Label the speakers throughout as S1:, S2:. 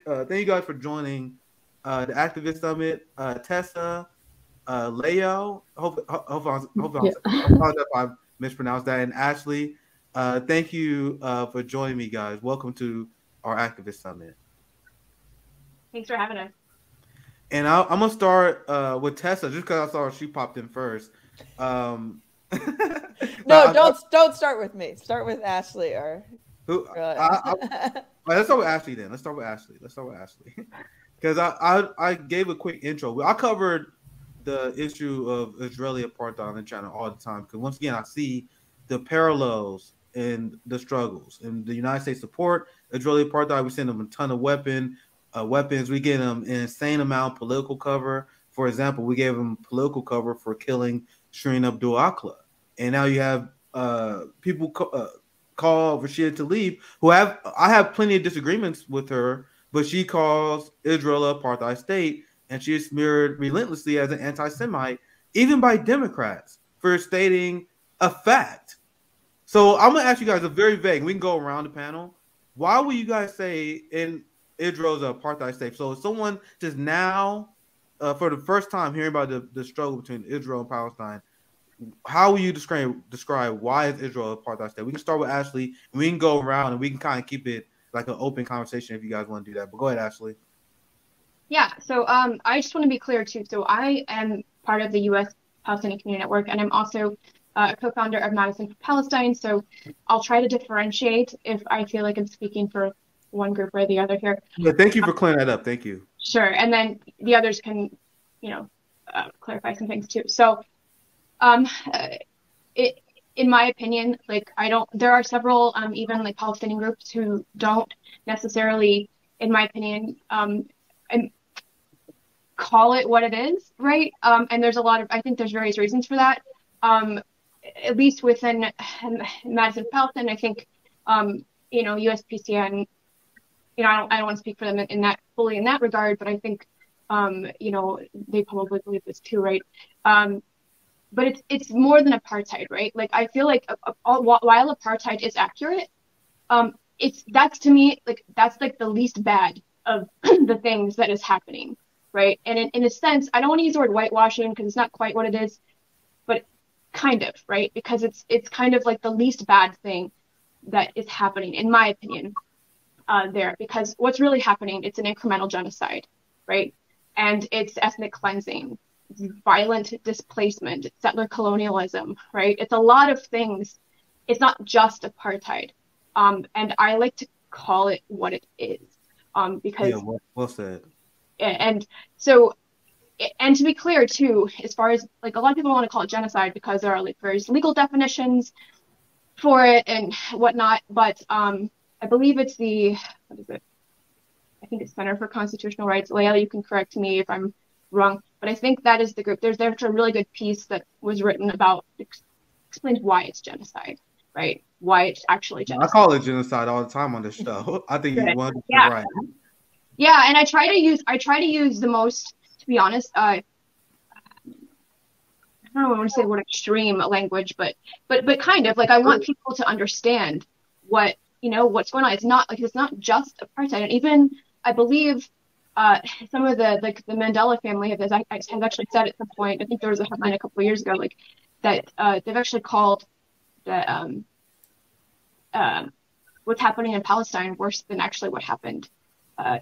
S1: thank you guys for joining the Activist Summit. Tessa, Leo, hope I apologize if I mispronounced that, and Ashley. Thank you for joining me, guys. Welcome to our Activist Summit.
S2: Thanks for having us.
S1: And I'm gonna start with Tessa, just because I saw she popped in first.
S3: No, don't start with me. Start with Ashley or
S1: who. Let's start with Ashley then. Let's start with Ashley because I gave a quick intro. I covered the issue of Israeli apartheid on the channel all the time because once again I see the parallels in the struggles. And the United States support Israeli apartheid. We send them a ton of weapons. We get them an insane amount of political cover. For example, we gave them political cover for killing Shireen Abdul Akleh. And now you have people call Rashida Tlaib, I have plenty of disagreements with her, but she calls Israel an apartheid state, and she is smeared relentlessly as an anti-Semite, even by Democrats, for stating a fact. So I'm gonna ask you guys a very vague. We can go around the panel. Why would you guys say in Israel's an apartheid state? So someone just now, for the first time, hearing about the struggle between Israel and Palestine, how will you describe why is Israel an apartheid state? We can start with Ashley, and we can go around, and we can kind of keep it like an open conversation if you guys want to do that. But go ahead, Ashley.
S2: Yeah, so I just want to be clear too. So I am part of the U.S. Palestinian Community Network, and I'm also a co-founder of Madison for Palestine. So I'll try to differentiate if I feel like I'm speaking for one group or the other here.
S1: Yeah, thank you for clearing that up. Thank you.
S2: Sure, and then the others can, clarify some things too. So, in my opinion, there are several even like Palestinian groups who don't necessarily, in my opinion, and call it what it is, right? And there's I think there's various reasons for that. At least within Madison Palestine, I think, USPCN, I don't want to speak for them in that fully in that regard, but I think, they probably believe this too, right? But it's more than apartheid, right? Like I feel like while apartheid is accurate, that's to me that's like the least bad of the things that is happening, right? And in a sense, I don't want to use the word whitewashing because it's not quite what it is, but kind of, right? Because it's kind of like the least bad thing that is happening, in my opinion, there. Because what's really happening, it's an incremental genocide, right? And it's ethnic cleansing, it's violent displacement, it's settler colonialism, right? It's a lot of things. It's not just apartheid. And I like to call it what it is. Because
S1: well said.
S2: And so, and to be clear too, as far as like a lot of people want to call it genocide because there are like various legal definitions for it and whatnot, but I believe it's I think it's Center for Constitutional Rights. Leila, you can correct me if I'm wrong, but I think that is the group. There's a really good piece that was written about explains why it's genocide, right? Why it's actually genocide.
S1: I call it genocide all the time on this show. I think you want
S2: yeah.
S1: right.
S2: Yeah, and I try to use the most, to be honest, I don't know, I want to say the word extreme language, but kind of like I want people to understand what's going on. It's not just apartheid, and even I believe some of the Mandela family has actually said at some point. I think there was a headline a couple of years ago that they've actually called the what's happening in Palestine worse than actually what happened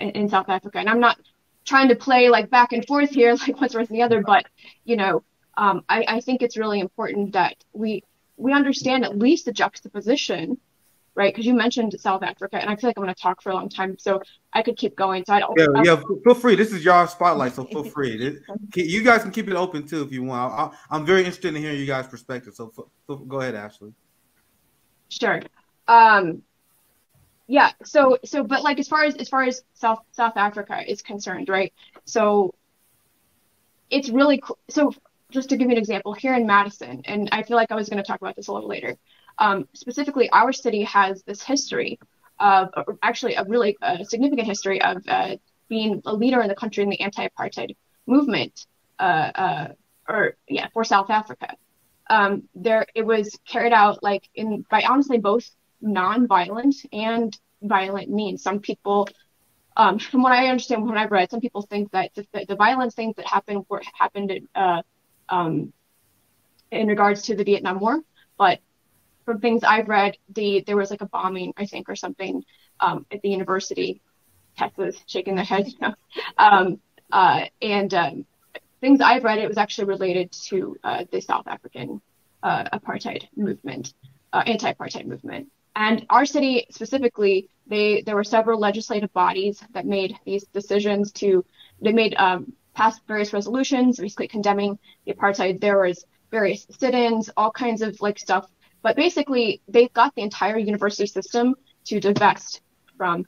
S2: in South Africa. And I'm not trying to play like back and forth here, like what's worse than the other, but I think it's really important that we understand at least the juxtaposition, right? Because you mentioned South Africa, and I feel like I'm going to talk for a long time, so I could keep going. So
S1: feel free. This is your spotlight, so feel free. You guys can keep it open too if you want. I'm very interested in hearing you guys' perspective. So go ahead, Ashley.
S2: Sure. Yeah. So, but like as far as South Africa is concerned, right? So it's really cool. So just to give you an example, here in Madison, and I feel like I was going to talk about this a little later. Specifically, our city has this history of actually a really significant history of being a leader in the country in the anti-apartheid movement, for South Africa. It was carried out by honestly both non-violent and violent means. Some people From what I understand, when I've read, some people think that the violent things that happened in regards to the Vietnam War, but from things I've read, there was like a bombing, I think, or something at the university. Texas shaking their head, and things I've read, it was actually related to the South African apartheid movement, anti-apartheid movement. And our city specifically, there were several legislative bodies that made these decisions passed various resolutions basically condemning the apartheid. There was various sit-ins, all kinds of like stuff. But basically, they got the entire university system to divest from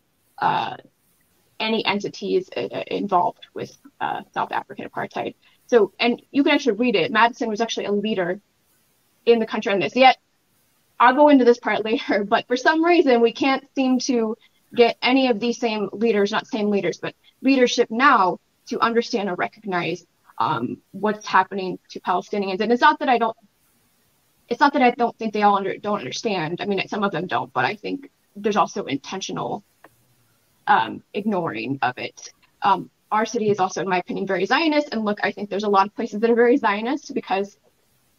S2: any entities involved with South African apartheid. So, and you can actually read it. Madison was actually a leader in the country on this. Yet, I'll go into this part later, but for some reason, we can't seem to get any of these same leaders, not same leaders, but leadership now to understand or recognize what's happening to Palestinians. And it's not that I don't think they all don't understand. I mean, some of them don't, but I think there's also intentional ignoring of it. Our city is also, in my opinion, very Zionist. And look, I think there's a lot of places that are very Zionist because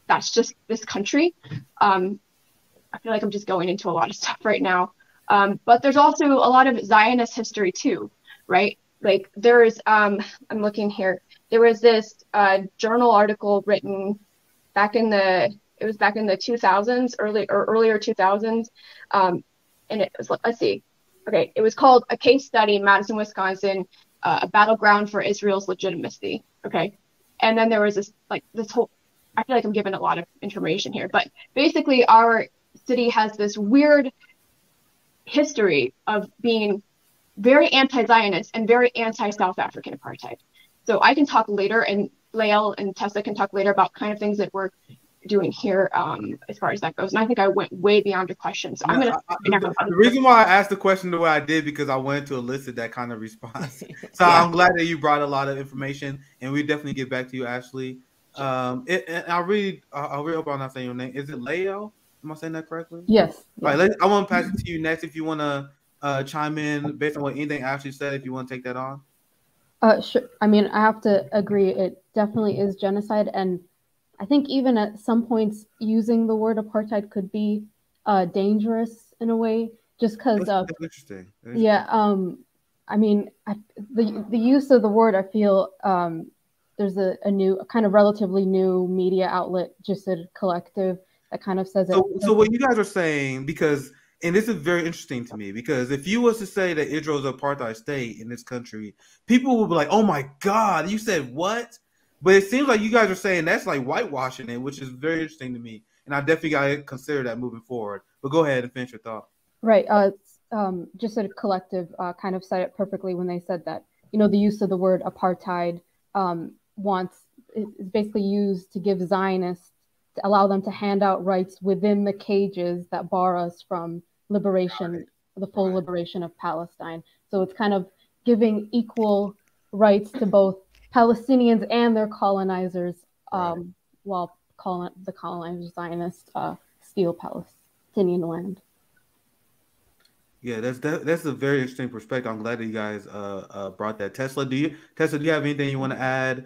S2: that's just this country. I feel like I'm just going into a lot of stuff right now. But there's also a lot of Zionist history too, right? Like there is, I'm looking here. There was this journal article written back in the 2000s, earlier 2000s. And it was, let's see. Okay, it was called A Case Study in Madison, Wisconsin, a battleground for Israel's legitimacy. Okay, and then there was this whole. I feel like I'm giving a lot of information here, but basically, our city has this weird history of being very anti-Zionist and very anti-South African apartheid. So I can talk later, and Lael and Tessa can talk later about kind of things that we're doing here as far as that goes. And I think I went way beyond your question. So I'm going to...
S1: The reason why I asked the question the way I did, because I wanted to elicit that kind of response. So yeah. I'm glad that you brought a lot of information, and we definitely get back to you, Ashley. And I really hope I'm not saying your name. Is it Lael? Am I saying that correctly?
S4: Yes.
S1: All right, I want to pass it to you next if you want to chime in based on what anything Ashley said, if you want to take that on.
S4: Sure. I mean, I have to agree. It definitely is genocide. And I think even at some points using the word apartheid could be dangerous in a way, just because
S1: that's interesting.
S4: Yeah. I mean, the use of the word, I feel there's a new, kind of relatively new media outlet, just a collective that kind of says it.
S1: So what you guys are saying, because, and this is very interesting to me, because if you was to say that Israel is an apartheid state in this country, people would be like, oh my God, you said what? But it seems like you guys are saying that's like whitewashing it, which is very interesting to me. And I definitely got to consider that moving forward. But go ahead and finish your thought.
S4: Right. Just a collective kind of said it perfectly when they said that, the use of the word apartheid is basically used to give Zionists, to allow them to hand out rights within the cages that bar us from liberation, the full liberation of Palestine. So it's kind of giving equal rights to both Palestinians and their colonizers, while the colonizers Zionists steal Palestinian land.
S1: Yeah, that's a very interesting perspective. I'm glad that you guys brought that. Tessa, do you have anything you want to add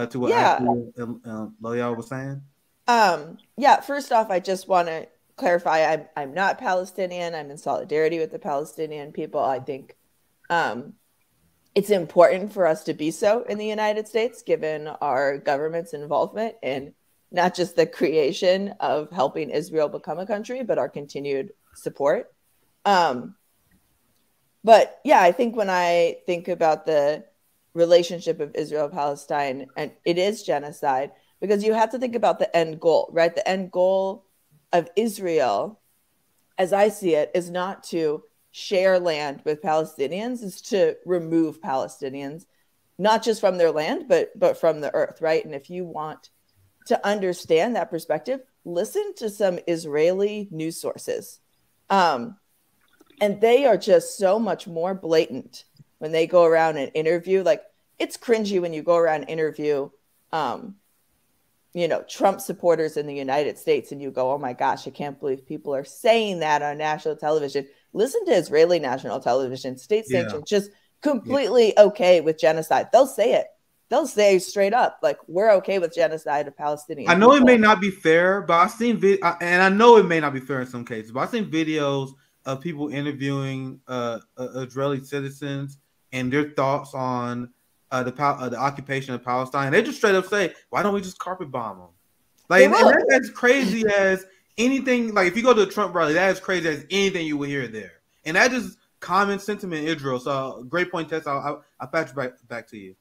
S1: to what Ashley and Loyal was saying?
S3: First off, I just want to clarify, I'm not Palestinian. I'm in solidarity with the Palestinian people. I think it's important for us to be so in the United States, given our government's involvement in not just the creation of helping Israel become a country, but our continued support. But yeah, I think when I think about the relationship of Israel and Palestine, and it is genocide, because you have to think about the end goal, right? The end goal of Israel, as I see it, is not to share land with Palestinians, is to remove Palestinians, not just from their land, but from the earth, right? And if you want to understand that perspective, listen to some Israeli news sources. And they are just so much more blatant when they go around and interview. Like, it's cringy when you go around and interview, Trump supporters in the United States, and you go, oh my gosh, I can't believe people are saying that on national television. Listen to Israeli national television, state sanctioned, just completely okay with genocide. They'll say it. They'll say straight up, like, we're okay with genocide of Palestinians.
S1: I know it may not be fair, but I've seen and I know it may not be fair in some cases, but I've seen videos of people interviewing Israeli citizens and their thoughts on the occupation of Palestine. They just straight up say, "Why don't we just carpet bomb them?" Like, and that's crazy as anything. Like, if you go to the Trump rally, that is crazy as anything you would hear there, and that is common sentiment in Israel. So, great point, Tess. I'll pass it back to you.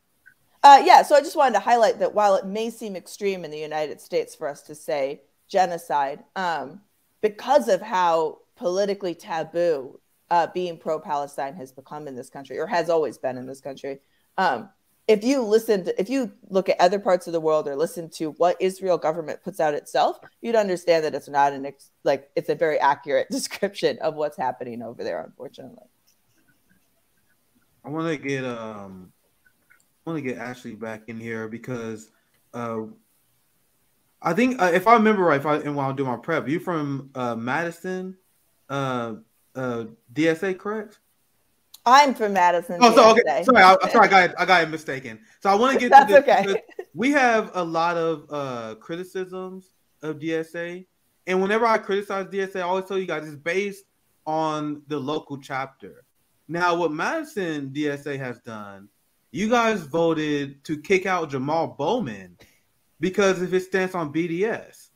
S3: Yeah, so I just wanted to highlight that while it may seem extreme in the United States for us to say genocide, because of how politically taboo being pro-Palestine has become in this country, or has always been in this country, if you look at other parts of the world or listen to what Israel government puts out itself, you'd understand that it's not it's a very accurate description of what's happening over there, unfortunately.
S1: I want to get Ashley back in here because I think if I remember right, and while I'm doing my prep, you from Madison, DSA, correct?
S3: I'm from Madison.
S1: Oh, so okay. Sorry, I got it mistaken. So I want to get to this. Okay. We have a lot of criticisms of DSA, and whenever I criticize DSA, I always tell you guys it's based on the local chapter. Now, what Madison DSA has done, you guys voted to kick out Jamal Bowman because of his stance on BDS.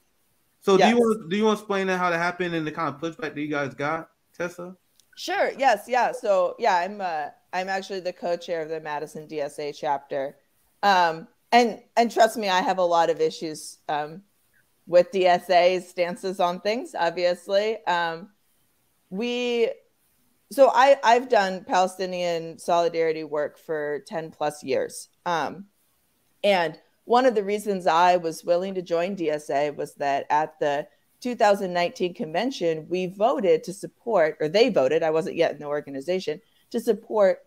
S1: So yes. do you want to explain how that happened and the kind of pushback that you guys got, Tessa?
S3: Sure. Yes. Yeah. So yeah, I'm actually the co-chair of the Madison DSA chapter, and trust me, I have a lot of issues with DSA's stances on things. Obviously, So I've done Palestinian solidarity work for 10 plus years. And one of the reasons I was willing to join DSA was that at the 2019 convention, we voted to support, or they voted, I wasn't yet in the organization, to support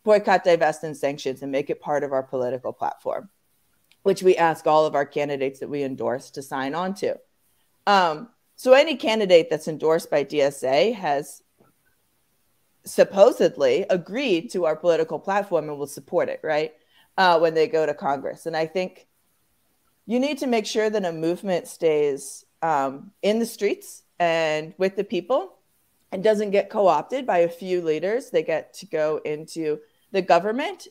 S3: boycott, divest, and sanctions and make it part of our political platform, which we ask all of our candidates that we endorse to sign on to. So any candidate that's endorsed by DSA has supposedly agreed to our political platform and will support it, right? When they go to Congress. And I think you need to make sure that a movement stays in the streets and with the people and doesn't get co-opted by a few leaders. They get to go into the government,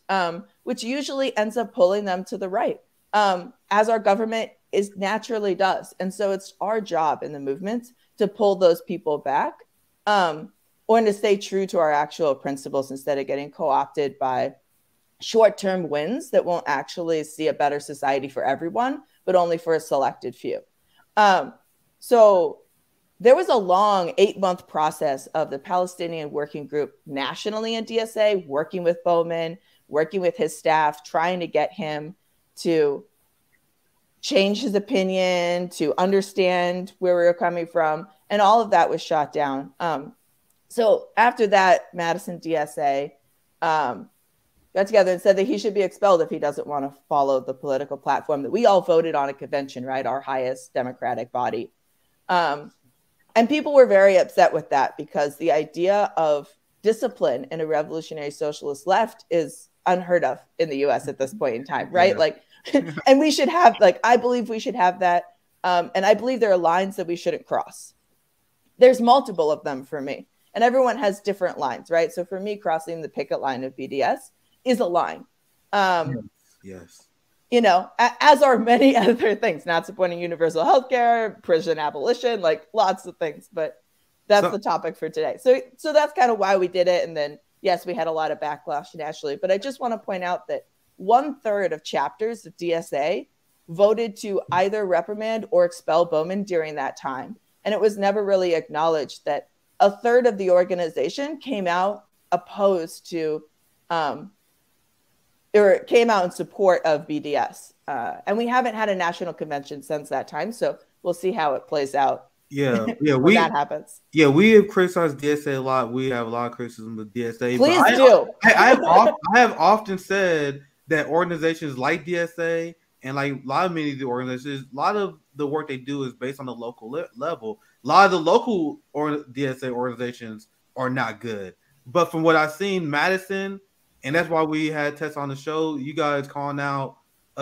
S3: which usually ends up pulling them to the right, as our government naturally does. And so it's our job in the movement to pull those people back, or to stay true to our actual principles instead of getting co-opted by short-term wins that won't actually see a better society for everyone, but only for a selected few. So there was a long 8-month process of the Palestinian working group nationally in DSA, working with Bowman, working with his staff, trying to get him to change his opinion, to understand where we were coming from. And all of that was shot down. So after that, Madison DSA got together and said that he should be expelled if he doesn't want to follow the political platform that we all voted on at convention, right? Our highest democratic body. And people were very upset with that because the idea of discipline in a revolutionary socialist left is unheard of in the US at this point in time, right? Yeah. Like, and we should have, I believe we should have that. And I believe there are lines that we shouldn't cross. There's multiple of them for me. And everyone has different lines, right? So for me, crossing the picket line of BDS is a line.
S1: Yes.
S3: You know, as are many other things, not supporting universal health care, prison abolition, lots of things. But that's the topic for today. So that's kind of why we did it. And then, yes, we had a lot of backlash nationally. But I just want to point out that 1/3 of chapters of DSA voted to either reprimand or expel Bowman during that time. And it was never really acknowledged that 1/3 of the organization came out opposed to, or came out in support of BDS. And we haven't had a national convention since that time. So we'll see how it plays out.
S1: Yeah.
S3: When that happens.
S1: Yeah, we have criticized DSA a lot. We have a lot of criticism of DSA.
S3: Please do.
S1: I have often said that organizations like DSA and many of the organizations, a lot of the work they do is based on the local level. A lot of the local DSA organizations are not good. But from what I've seen, Madison And that's why we had Tess on the show. You guys calling out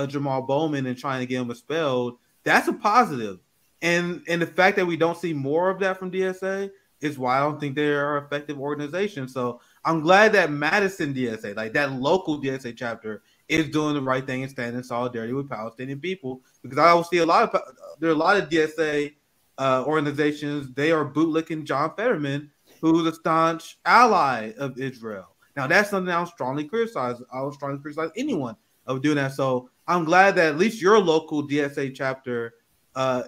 S1: Jamal Bowman and trying to get him expelled. That's a positive. And the fact that we don't see more of that from DSA is why I don't think they are an effective organization. So I'm glad that Madison DSA, like that local DSA chapter, is doing the right thing and standing in solidarity with Palestinian people. Because I always see there are a lot of DSA organizations. They are bootlicking John Fetterman, who's a staunch ally of Israel. Now that's something I would strongly criticize. I would strongly criticize anyone of doing that. So I'm glad that at least your local DSA chapter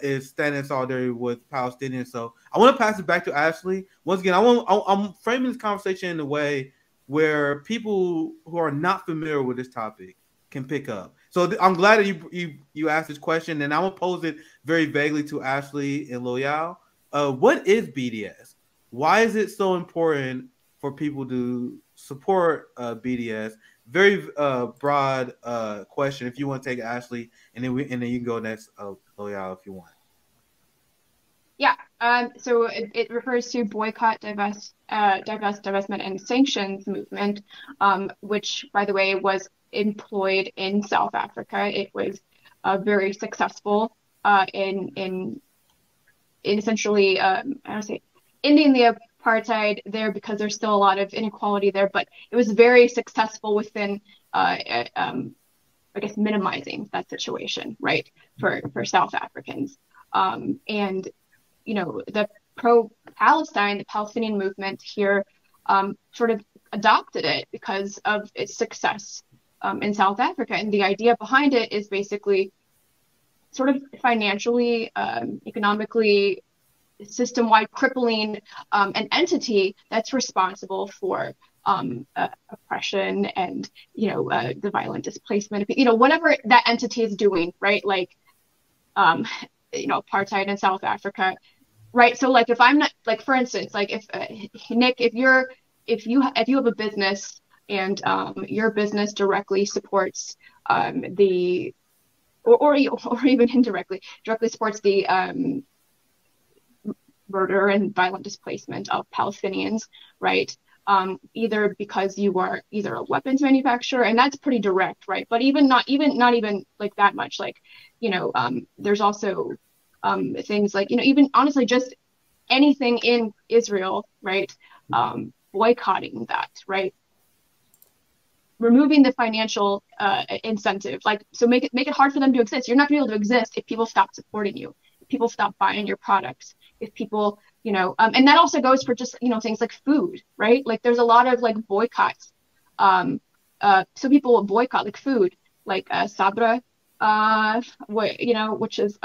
S1: is standing in solidarity with Palestinians. So I want to pass it back to Ashley. Once again, I'm framing this conversation in a way where people who are not familiar with this topic can pick up. So I'm glad that you asked this question, and I'm gonna pose it very vaguely to Ashley and Loyal. What is BDS? Why is it so important for people to support BDS? Very broad question. If you want to take it, Ashley, and then you can go next, Loyal, if you want.
S2: Yeah. So it refers to boycott, divestment, and sanctions movement, which, by the way, was employed in South Africa. It was very successful in essentially, I don't say, ending the apartheid there, because there's still a lot of inequality there, but it was very successful within, I guess, minimizing that situation, right, for South Africans. And, you know, the pro-Palestine, the Palestinian movement here sort of adopted it because of its success in South Africa. And the idea behind it is basically sort of financially, economically, system-wide crippling an entity that's responsible for oppression and, you know, the violent displacement, you know, whatever that entity is doing, right? Like, you know, apartheid in South Africa, right? So, like, if I'm not, like, for instance, like, if Nick, if you have a business and your business directly supports the or even indirectly directly supports the murder and violent displacement of Palestinians, right? Either because you are either a weapons manufacturer, and that's pretty direct, right? But not even like that much. Like, you know, there's also things like, you know, even honestly just anything in Israel, right? Boycotting that, right? Removing the financial incentive, like, so make it hard for them to exist. You're not going to be able to exist if people stop supporting you, if people stop buying your products, if people, you know, and that also goes for just, you know, things like food, right? Like, there's a lot of like boycotts. So people will boycott like food, like sabra, you know, which is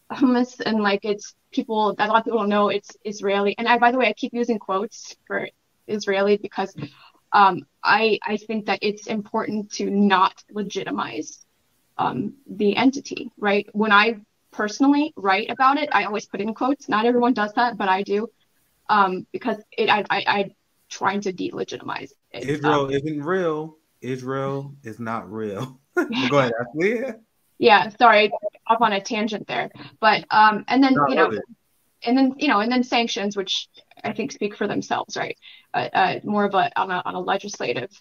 S2: hummus, and like it's people that a lot of people don't know it's Israeli. And by the way, I keep using quotes for Israeli because I think that it's important to not legitimize the entity, right? When I personally write about it, I always put in quotes. Not everyone does that, but I do, because I'm trying to delegitimize it.
S1: Israel isn't real. Israel is not real. Go ahead, Ashley.
S2: Yeah, sorry, off on a tangent there, but and then and then sanctions, which I think speak for themselves, right? More of on a legislative,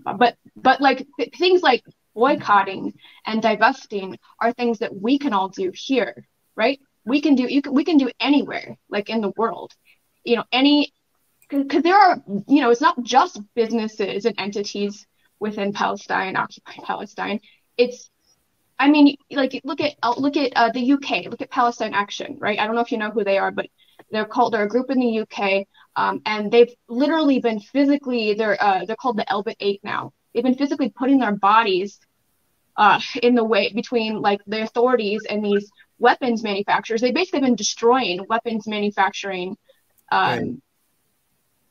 S2: but like things like boycotting and divesting are things that we can all do here, right? We can do anywhere, like in the world, you know, because there are, you know, it's not just businesses and entities within Palestine, occupied Palestine. It's, I mean, like, look at the UK, look at Palestine Action, right? I don't know if you know who they are, but they're a group in the UK, and they've literally been physically, they're called the Elbit 8 now. They've been physically putting their bodies in the way between like the authorities and these weapons manufacturers. They've basically been destroying weapons manufacturing.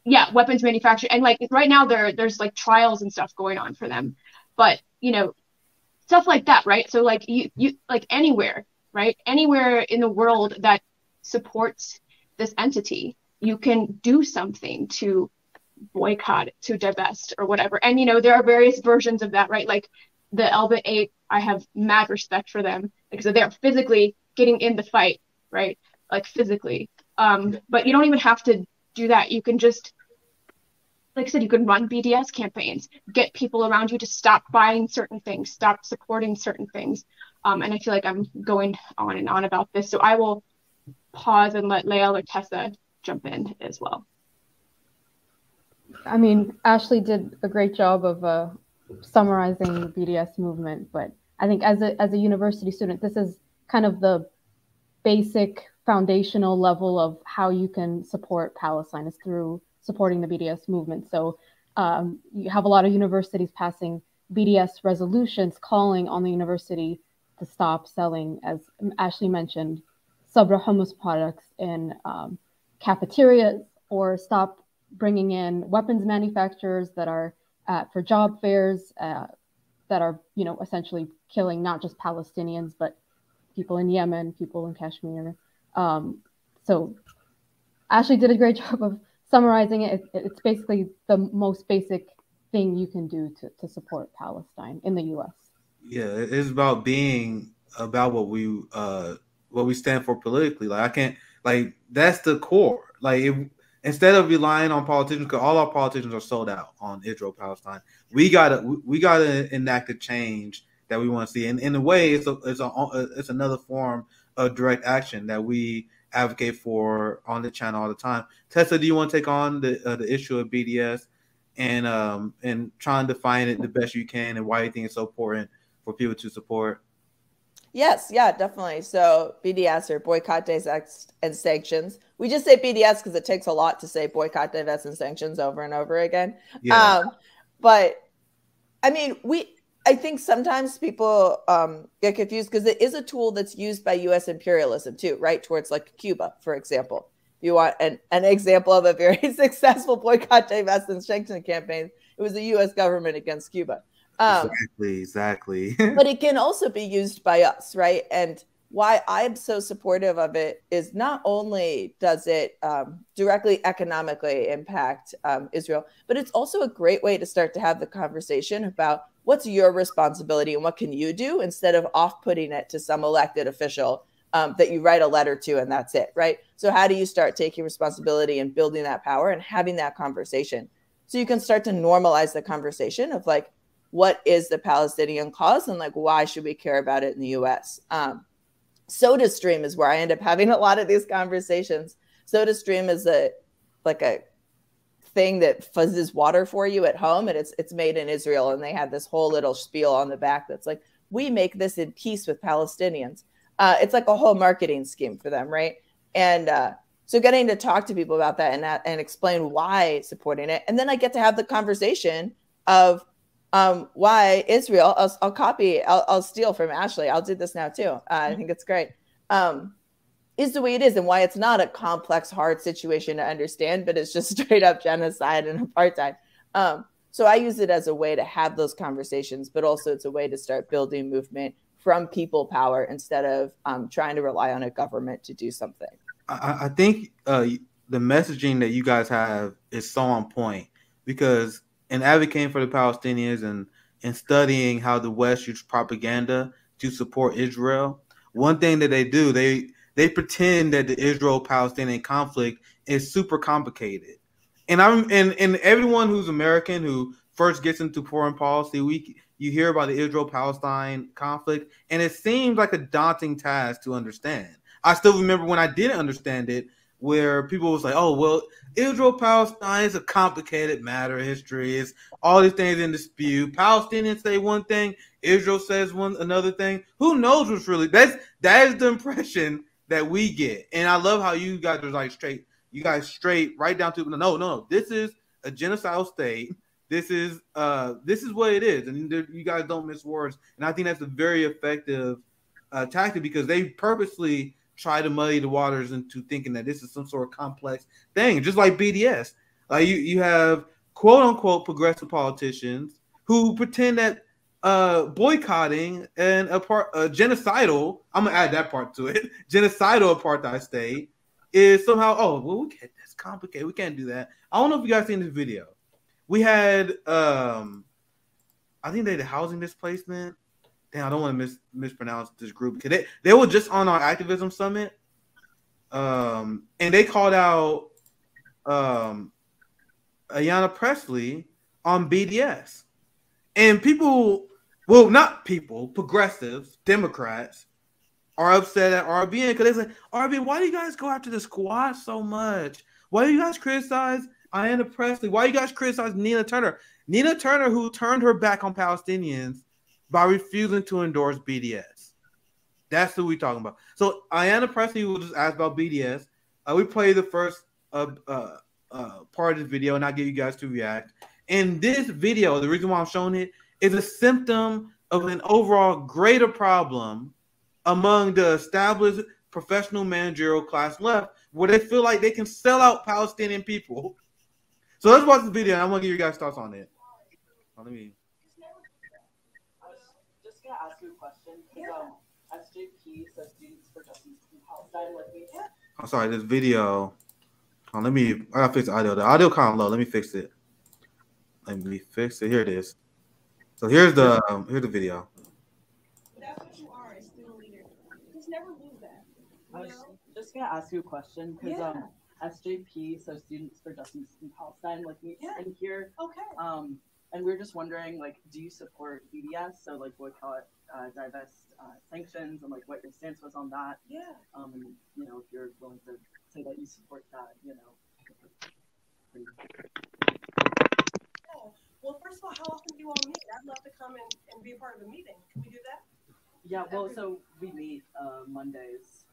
S2: Yeah, weapons manufacturing, and like right now there's like trials and stuff going on for them, but you know, stuff like that, right? So like you like anywhere, right? Anywhere in the world that supports this entity, you can do something to boycott, to divest, or whatever. And you know, there are various versions of that, right? Like the Elbit 8, I have mad respect for them because they're physically getting in the fight, right? Like physically. But you don't even have to do that. You can just like I said, you can run BDS campaigns, get people around you to stop buying certain things, stop supporting certain things. And I feel like I'm going on and on about this. So I will pause and let Lael or Tessa jump in as well.
S4: I mean, Ashley did a great job of summarizing the BDS movement, but I think as a university student, this is kind of the basic foundational level of how you can support Palestine is through supporting the BDS movement. So you have a lot of universities passing BDS resolutions calling on the university to stop selling, as Ashley mentioned, Sabra hummus products in cafeterias, or stop bringing in weapons manufacturers that are for job fairs that are, you know, essentially killing not just Palestinians, but people in Yemen, people in Kashmir. So Ashley did a great job of summarizing it. It's basically the most basic thing you can do to support Palestine in the U.S.
S1: Yeah, it's about being about what we stand for politically. Like I can't, like that's the core. Like instead of relying on politicians, because all our politicians are sold out on Israel Palestine, we gotta enact a change that we want to see. And in a way, it's another form of direct action that we advocate for on the channel all the time. Tessa, do you want to take on the issue of BDS and trying to define it the best you can, and why you think it's so important for people to support?
S3: Yes, yeah, definitely. So BDS, or boycott, divest, and sanctions. We just say BDS because it takes a lot to say boycott, divest, and sanctions over and over again.
S1: Yeah.
S3: But I mean, I think sometimes people get confused because it is a tool that's used by U.S. imperialism too, right? Towards like Cuba, for example. If you want an example of a very successful boycott, divest, and sanction campaign, it was the U.S. government against Cuba.
S1: Exactly.
S3: But it can also be used by us, right? And why I'm so supportive of it is not only does it directly economically impact Israel, but it's also a great way to start to have the conversation about what's your responsibility and what can you do, instead of off-putting it to some elected official that you write a letter to and that's it, right? So how do you start taking responsibility and building that power and having that conversation? So you can start to normalize the conversation of like, what is the Palestinian cause and like, why should we care about it in the US? SodaStream is where I end up having a lot of these conversations. SodaStream is a thing that fuzzes water for you at home, and it's made in Israel, and they have this whole little spiel on the back that's like, we make this in peace with Palestinians. It's like a whole marketing scheme for them, right? And so getting to talk to people about that and explain why supporting it, and then I get to have the conversation of why Israel, I'll steal from Ashley. I'll do this now too. I think it's great. Is the way it is, and why it's not a complex, hard situation to understand, but it's just straight up genocide and apartheid. So I use it as a way to have those conversations, but also it's a way to start building movement from people power instead of trying to rely on a government to do something.
S1: I think the messaging that you guys have is so on point, because in advocating for the Palestinians and studying how the West uses propaganda to support Israel, one thing that they do, they pretend that the Israel-Palestinian conflict is super complicated. And everyone who's American who first gets into foreign policy, you hear about the Israel-Palestine conflict, and it seems like a daunting task to understand. I still remember when I didn't understand it, where people was like, oh, well, Israel-Palestine is a complicated matter of history. It's all these things in dispute. Palestinians say one thing, Israel says another thing. Who knows what's really? That is the impression that we get. And I love how you guys are like straight right down to no. This is a genocidal state. This is what it is, and you guys don't miss words. And I think that's a very effective tactic, because they purposely try to muddy the waters into thinking that this is some sort of complex thing, just like BDS. Like you have quote unquote progressive politicians who pretend that boycotting and a genocidal, I'm gonna add that part to it, genocidal apartheid state is somehow, oh well, that's complicated, we can't do that. I don't know if you guys seen this video. We had I think they did housing displacement. Damn, I don't want to mispronounce this group, because they were just on our activism summit, and they called out Ayanna Pressley on BDS. And people, well, not people, progressives, Democrats, are upset at RBN because they say, RBN, why do you guys go after the squad so much? Why do you guys criticize Ayanna Pressley? Why do you guys criticize Nina Turner? Nina Turner, who turned her back on Palestinians by refusing to endorse BDS. That's who we're talking about. So Ayanna Pressley will just ask about BDS. We played the first part of this video, and I'll get you guys to react. And this video, the reason why I'm showing it, is a symptom of an overall greater problem among the established professional managerial class left, where they feel like they can sell out Palestinian people. So let's watch this video, and I'm gonna give you guys thoughts on it. Let me.
S5: I was just gonna ask you a question because SJP, so Students for Justice in Palestine, with me.
S1: I'm sorry, this video. I gotta fix the audio. The audio kind of low. Let me fix it. Here it is. So here's the video.
S6: That's what you are, a student leader. Just never lose that.
S5: I was just gonna ask you a question because SJP, so Students for Justice in Palestine, like me in here.
S6: Okay.
S5: And we were just wondering, like, do you support BDS? So like boycott, divest sanctions, and like what your stance was on that.
S6: Yeah.
S5: And you know, if you're willing to say that you support that, you know.
S6: Well, first of all, how often do you all meet? I'd love to come and be a part of a meeting. Can we do that?
S5: Yeah, well, so we meet Mondays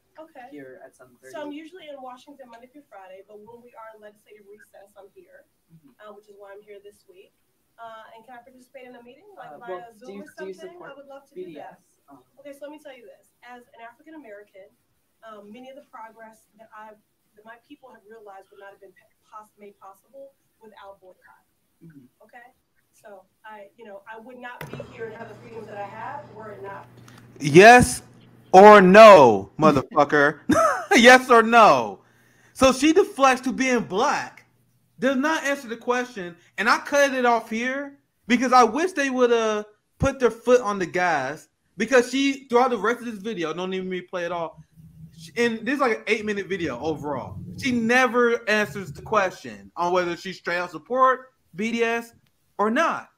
S5: here at 7:30.
S6: So I'm usually in Washington Monday through Friday, but when we are in legislative recess, I'm here, which is why I'm here this week. And can I participate in a meeting, like via Zoom or something? I would love to do that. Okay, so let me tell you this. As an African American, many of the progress that my people have realized would not have been made possible without boycott. Okay, so I would not be here and have the freedoms that I have were it not.
S1: Yes or no, motherfucker. Yes or no. So she deflects to being black, does not answer the question, and I cut it off here because I wish they would have put their foot on the gas, because she, throughout the rest of this video, don't even replay it all, and this is like an 8-minute video overall, she never answers the question on whether she straight out support BDS or not.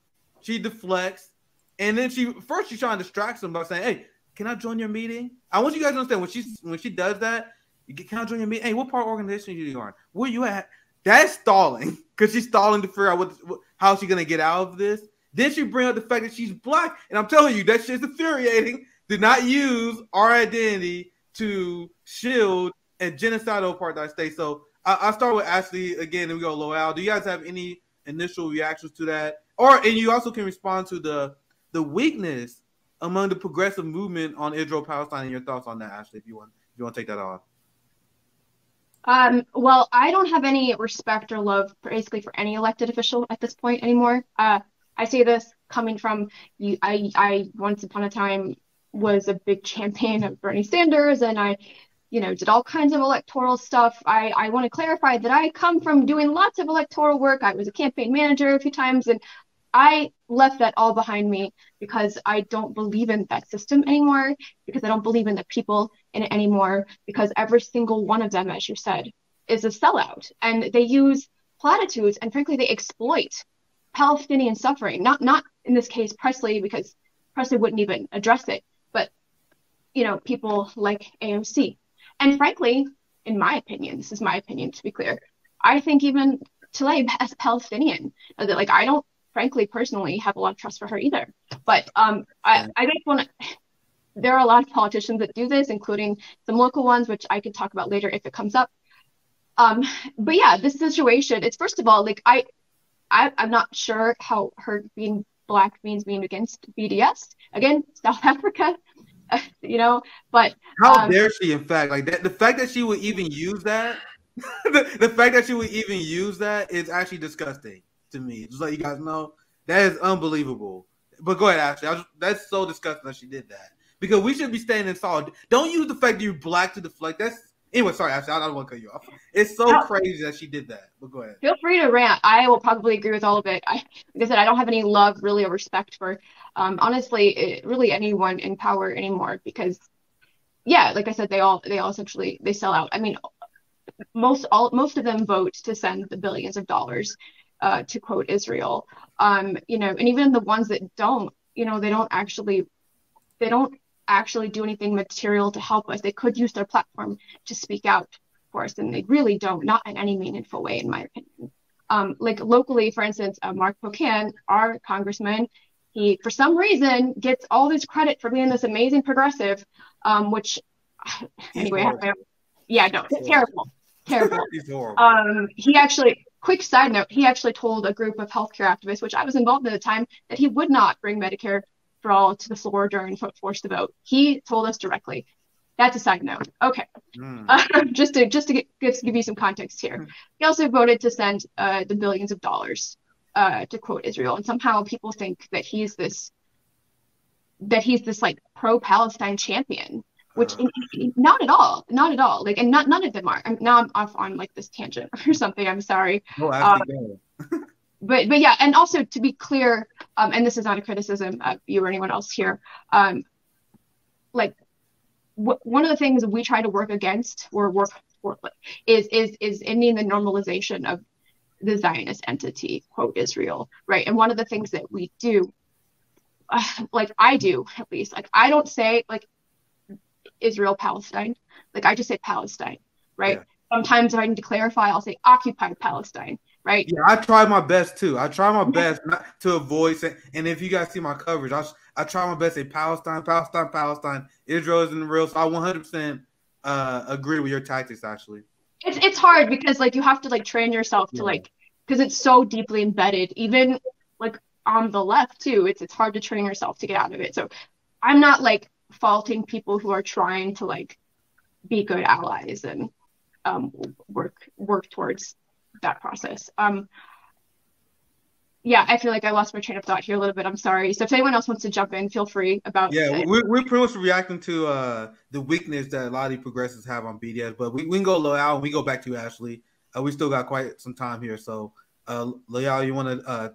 S1: She deflects, and then she's trying to distract them by saying, "Hey, can I join your meeting?" I want you guys to understand when she does that, can I join your meeting? Hey, what part of organization are you on? Where you at? That's stalling, because she's stalling to figure out how she's gonna get out of this. Then she bring up the fact that she's black, and I'm telling you, that shit's infuriating. Do not use our identity to shield a genocidal apartheid state. So I'll start with Ashley again, and we go Lowell. Do you guys have any initial reactions to that? And you also can respond to the weakness among the progressive movement on Israel-Palestine, and your thoughts on that, Ashley, if you want to take that on.
S2: Well, I don't have any respect or love basically for any elected official at this point anymore. I say this coming from you. I once upon a time was a big champion of Bernie Sanders, and I did all kinds of electoral stuff. I want to clarify that I come from doing lots of electoral work. I was a campaign manager a few times, and I left that all behind me because I don't believe in that system anymore, because I don't believe in the people in it anymore, because every single one of them, as you said, is a sellout. And they use platitudes, and frankly, they exploit Palestinian suffering. Not in this case Pressley, because Pressley wouldn't even address it, but people like AOC. And frankly, in my opinion, this is my opinion to be clear, I think even Tlaib as a Palestinian, that I don't frankly personally have a lot of trust for her either. But I just want to, there are a lot of politicians that do this, including some local ones, which I could talk about later if it comes up. But yeah, this situation, it's first of all, I'm not sure how her being black means being against BDS. Again, South Africa, but
S1: how dare she? In fact, the fact that she would even use that, the fact that she would even use that is actually disgusting to me. Just let you guys know, that is unbelievable. But go ahead, Ashley. That's so disgusting that she did that, because we should be staying in solid. Don't use the fact that you're black to deflect. Anyway, sorry, Ashley, I don't want to cut you off. It's so crazy that she did that. But go ahead.
S2: Feel free to rant. I will probably agree with all of it. Like I said, I don't have any love, really, or respect for, honestly, really anyone in power anymore. Because, yeah, like I said, they all essentially sell out. I mean, most of them vote to send the billions of dollars to quote Israel. You know, and even the ones that don't, you know, they don't actually do anything material to help us. They could use their platform to speak out for us, and they really don't, not in any meaningful way, in my opinion. Like locally, for instance, Mark Pocan, our congressman, he, for some reason, gets all this credit for being this amazing progressive, which, anyway, it's terrible.
S1: He's horrible.
S2: He actually, quick side note, he actually told a group of healthcare activists, which I was involved in at the time, that he would not bring Medicare for all to the floor during force the vote. He told us directly. That's a side note. Okay. Just to give you some context here. He also voted to send the billions of dollars to quote Israel, and somehow people think that he's this like pro-Palestine champion, which not at all. Like, and none of them are. Now I'm off on like this tangent or something. I'm sorry. But yeah, and also to be clear, and this is not a criticism of you or anyone else here, like one of the things we try to work against or work for is ending the normalization of the Zionist entity, quote Israel, right? And one of the things that we do, like I do at least, like I don't say like Israel Palestine, like I just say Palestine, right? Yeah. Sometimes if I need to clarify, I'll say occupied Palestine, right?
S1: Yeah, I try my best too. I try my best not to avoid saying, and if you guys see my coverage, I try my best to say Palestine. Israel isn't real, so I 100% agree with your tactics. Actually,
S2: it's hard because like you have to like train yourself to like, because it's so deeply embedded, even like on the left too. It's hard to train yourself to get out of it. So I'm not like faulting people who are trying to like be good allies and work towards that process. Yeah, I feel like I lost my train of thought here a little bit. I'm sorry. So if anyone else wants to jump in, feel free.
S1: We're pretty much reacting to the weakness that a lot of the progressives have on BDS, but we can go Loyal and we go back to you, Ashley. We still got quite some time here. So Loyal, you want to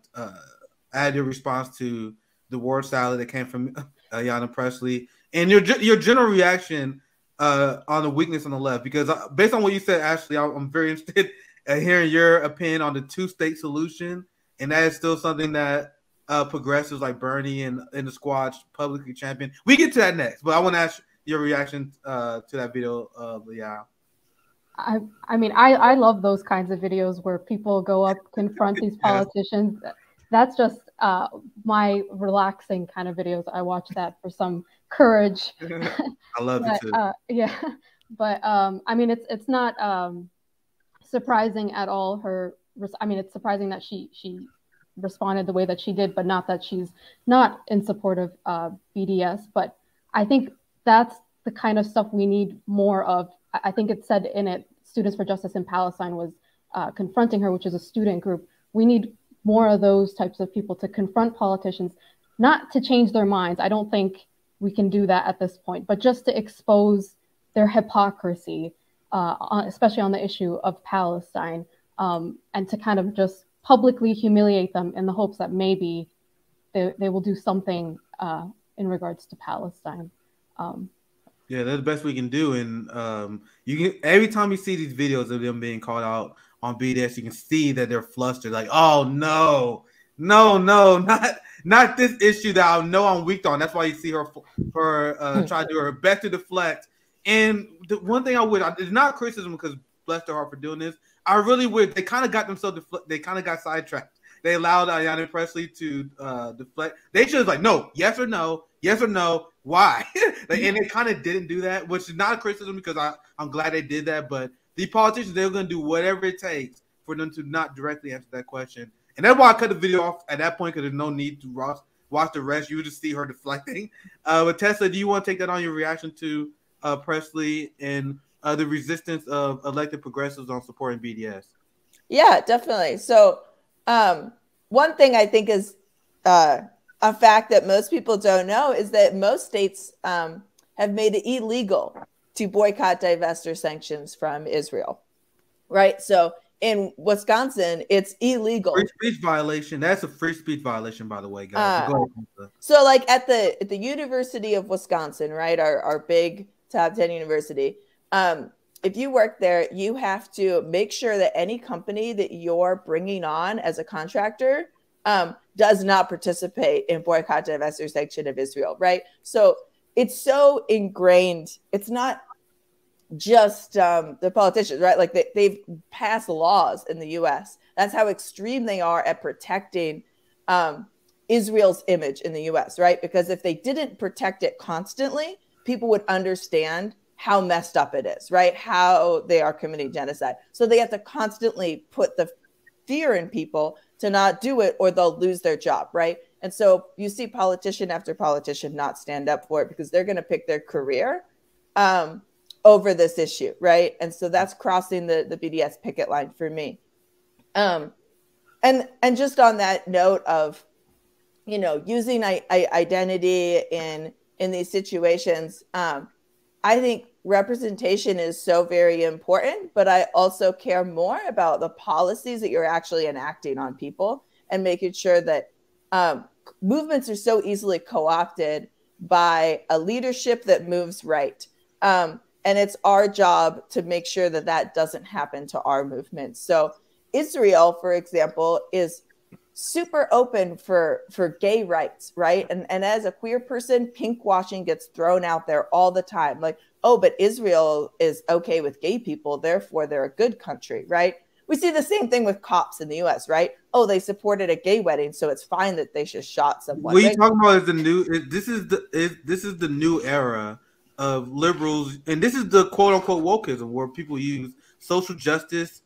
S1: add your response to the word salad that came from Ayanna Pressley and your general reaction on the weakness on the left, because based on what you said, Ashley, I'm very interested in hearing your opinion on the two-state solution, and that is still something that progressives like Bernie and the squad publicly champion. We get to that next, but I want to ask your reaction to that video, Leah.
S4: I mean, I love those kinds of videos where people go up, confront these politicians. That's just my relaxing kind of videos. I watch that for some courage.
S1: I love it too.
S4: Yeah, but I mean, it's not surprising at all. It's surprising that she responded the way that she did, but not that she's not in support of BDS. But I think that's the kind of stuff we need more of. I think it said in it, Students for Justice in Palestine was confronting her, which is a student group. We need more of those types of people to confront politicians, not to change their minds. I don't think we can do that at this point, but just to expose their hypocrisy, especially on the issue of Palestine, and to kind of just publicly humiliate them in the hopes that maybe they will do something in regards to Palestine.
S1: Yeah, that's the best we can do. And you can, every time you see these videos of them being called out on BDS, you can see that they're flustered. Like, oh no, not this issue that I know I'm weak on. That's why you see her try to do her best to deflect. And the one thing it's not criticism because bless their heart for doing this. I really would. They kind of got themselves. They kind of got sidetracked. They allowed Ayanna Pressley to deflect. They should have like, no, yes or no, why? And they kind of didn't do that, which is not a criticism because I'm glad they did that. But the politicians, they're going to do whatever it takes for them to not directly answer that question. And that's why I cut the video off at that point because there's no need to watch the rest. You would just see her deflecting. But Tessa, do you want to take that on your reaction to Pressley and the resistance of elected progressives on supporting BDS?
S3: Yeah, definitely. So one thing I think is a fact that most people don't know is that most states have made it illegal to boycott, divest, or sanctions from Israel, right? So in Wisconsin, it's illegal.
S1: Free speech violation. That's a free speech violation, by the way, guys.
S3: So like at the University of Wisconsin, right, our big top 10 university, if you work there, you have to make sure that any company that you're bringing on as a contractor does not participate in boycott, divest, or sanction of Israel, right? So it's so ingrained. It's not just the politicians, right? Like they've passed laws in the U.S. That's how extreme they are at protecting Israel's image in the U.S., right? Because if they didn't protect it constantly, people would understand how messed up it is, right? How they are committing genocide. So they have to constantly put the fear in people to not do it or they'll lose their job, right? And so you see politician after politician not stand up for it because they're going to pick their career over this issue, right? And so that's crossing the BDS picket line for me. And just on that note of, you know, using identity in these situations, I think representation is so very important, but I also care more about the policies that you're actually enacting on people and making sure that movements are so easily co-opted by a leadership that moves right. And it's our job to make sure that that doesn't happen to our movement. So Israel, for example, is super open for gay rights, right? And as a queer person, pink washing gets thrown out there all the time. Like, oh, but Israel is okay with gay people, therefore they're a good country, right? We see the same thing with cops in the US, right? Oh, they supported a gay wedding, so it's fine that they just shot someone.
S1: What you talking about is the new. This is the new era of liberals, and this is the quote unquote wokeism, where people use social justice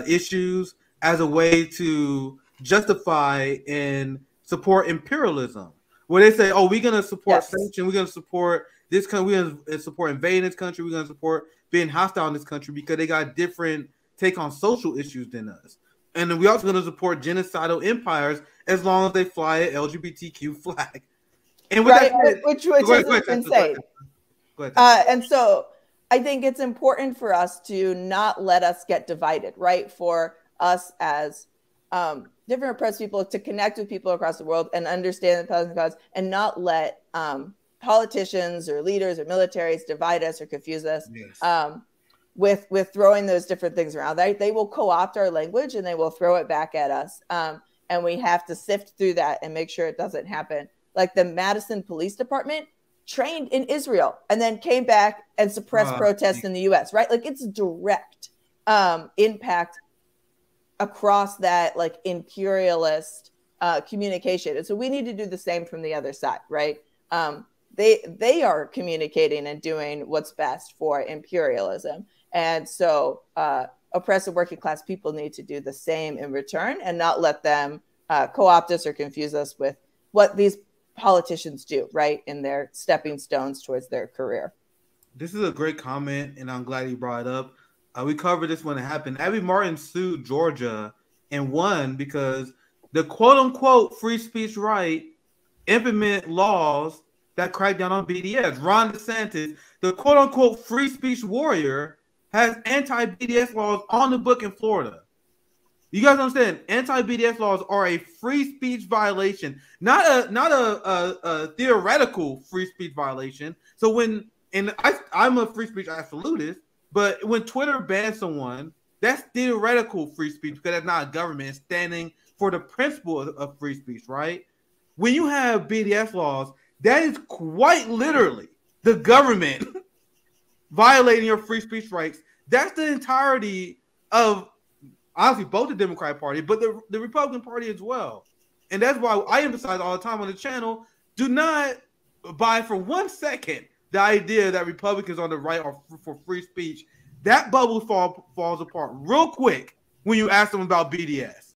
S1: issues as a way to justify and support imperialism, where they say, "Oh, we're gonna support sanction, we're gonna support this country, we're gonna support invading this country, we're gonna support being hostile in this country because they got different take on social issues than us, and then we also gonna support genocidal empires as long as they fly an LGBTQ flag." And with that said,
S3: which is insane.
S1: Go ahead.
S3: And so I think it's important for us to not let us get divided, right? For us as different oppressed people to connect with people across the world and understand the Palestinian cause and not let politicians or leaders or militaries divide us or confuse us with throwing those different things around. They will co-opt our language and they will throw it back at us. And we have to sift through that and make sure it doesn't happen. Like the Madison Police Department trained in Israel and then came back and suppressed protests in the US, right? Like it's direct impact across that like imperialist communication. And so we need to do the same from the other side, right? They are communicating and doing what's best for imperialism. And so oppressive working class people need to do the same in return and not let them co-opt us or confuse us with what these politicians do, right? In their stepping stones towards their career.
S1: This is a great comment, and I'm glad you brought it up. We covered this when it happened. Abby Martin sued Georgia and won because the quote-unquote free speech right implement laws that crack down on BDS. Ron DeSantis, the quote-unquote free speech warrior, has anti-BDS laws on the book in Florida. You guys understand? Anti-BDS laws are a free speech violation, not a theoretical free speech violation. So I'm a free speech absolutist, but when Twitter bans someone, that's theoretical free speech because that's not a government. It's standing for the principle of free speech, right? When you have BDS laws, that is quite literally the government violating your free speech rights. That's the entirety of, honestly, both the Democratic Party, but the Republican Party as well. And that's why I emphasize all the time on the channel, do not buy for 1 second the idea that Republicans are on the right for free speech. That bubble falls apart real quick when you ask them about BDS.